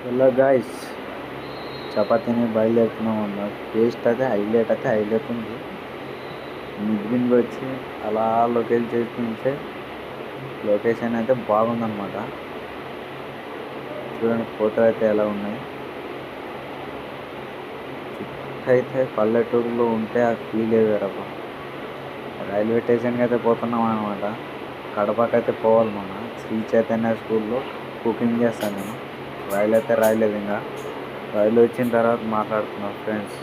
Hello guys, చపాతీని బయలుదేరుతున్నాం అన్నమాట. Taste అయితే హైలైట్ ఉంది. మిగిలింది వచ్చి అలా లొకేషన్ చేస్తుంటే లొకేషన్ అయితే బాగుందన్నమాట. చూడండి ఫోటో అయితే ఎలా ఉన్నాయి. అయితే పల్లెటూరులో ఉంటే ఆ ఫీల్ వేరబ్బా. రైల్వే స్టేషన్కి అయితే పోతున్నాం అనమాట. కడపకి అయితే పోవాలి. మన శ్రీ చైతన్య స్కూల్లో కుకింగ్ చేస్తాను నేను. రైలు అయితే రాయలేదు, ఇంకా రైలు వచ్చిన తర్వాత మాట్లాడుతున్నాం ఫ్రెండ్స్.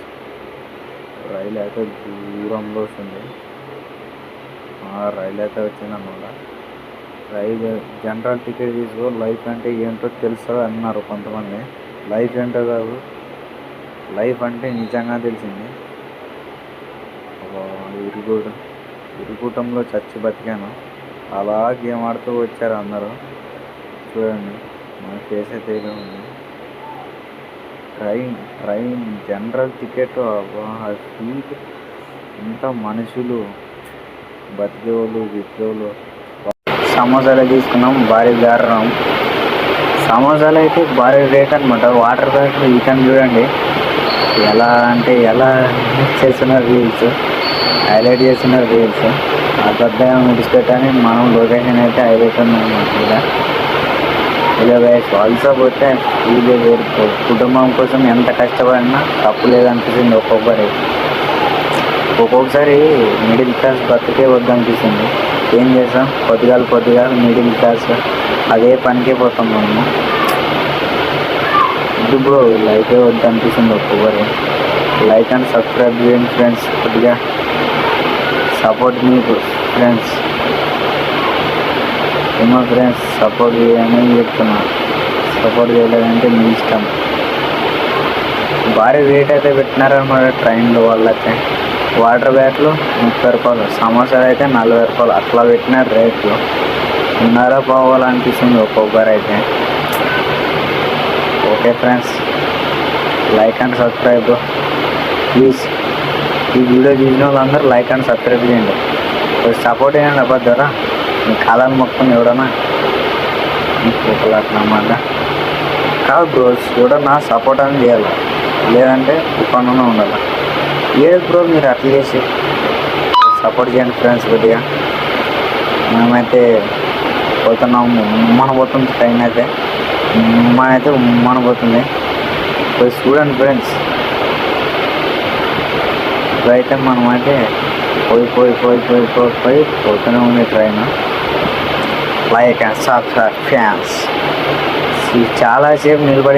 రైలు అయితే దూరంలో వస్తుంది. రైలు అయితే వచ్చిందన్నమాట. రైలు జనరల్ టికెట్ తీసుకో, లైఫ్ అంటే ఏంటో తెలుసు అన్నారు కొంతమంది. లైఫ్ ఏంటో కాదు, లైఫ్ అంటే నిజంగా తెలిసింది. ఇరుగుటంలో చచ్చి బతికాను. అలా గేమ్ ఆడుతూ వచ్చారు అందరూ. చూడండి మన ఫేస్ అయితే ఇలా ఉంది. ట్రైన్ జనరల్ టికెట్ సీట్ ఇంత మనుషులు, బతికేవాళ్ళు గిట్టేవాళ్ళు. సమోసాలు తీసుకున్నాం, భారీ దారుణం. సమోసాలు అయితే భారీ రేట్ అనమాట. వాటర్ బాటిల్ ఇతను చూడండి ఎలా అంటే ఎలా చేస్తున్నారు రీల్స్, హైలైట్ చేస్తున్నారు రీల్స్. ఆ పెద్దగా ముడిచిపెట్టని మనం లొకేషన్ అయితే హైలైట్ ఉందన్నమాట. ఇలా ఆల్సో పోతే వీళ్ళు కుటుంబం కోసం ఎంత కష్టపడినా తప్పు లేదనిపిస్తుంది. ఒక్కొక్కసారి మిడిల్ క్లాస్ బతికే వద్దనిపిస్తుంది. ఏం చేస్తాం, పొద్దుగాల మిడిల్ క్లాస్ అదే పనికే పోతాం మనము. ఇది బ్రో లైఫ్ వద్దనిపిస్తుంది ఒక్కొక్కరు. లైక్ అండ్ సబ్స్క్రైబ్ చేయండి ఫ్రెండ్స్. కొద్దిగా సపోర్ట్ మీకు ఫ్రెండ్స్. ఏమో ఫ్రెండ్స్, సపోర్ట్ చేయని చెప్తున్నా. సపోర్ట్ చేయలేదంటే మీ ఇష్టం. భారీ రేట్ అయితే పెట్టినారన్నమాట ట్రైన్లో వాళ్ళైతే. వాటర్ బ్యాట్లు 30 రూపాయలు, సమోసాలు అయితే 40 రూపాయలు అట్లా పెట్టినారు రేట్లు. ఉన్నారా పోవాలనిపిస్తుంది ఒక్కొక్కరు అయితే. Okay friends, like and subscribe please. ఈ వీడియో చూసిన వాళ్ళందరూ లైక్ అండ్ సబ్స్క్రైబ్ చేయండి. సపోర్ట్ చేయండి అబద్ధారా. మీ కాలాన్ని మొత్తం ఎవడన్నా అన్నమాట కాదు బ్రో. ఎవడన్నా సపోర్ట్ అని చేయాలి, లేదంటే పనున్న ఉండాలి. లేదు బ్రో, మీరు అట్లా చేసి సపోర్ట్ చేయండి ఫ్రెండ్స్. కొద్దిగా మేమైతే పోతున్నాము, ఉమ్మన పోతుంది ట్రైన్ అయితే. ఉమ్మన పోతుంది. పోయి చూడండి ఫ్రెండ్స్. ఇప్పుడైతే మనమైతే పోయి పోతూనే ఉంది train. Like and subscribe fans. చాలాసేపు నిలబడి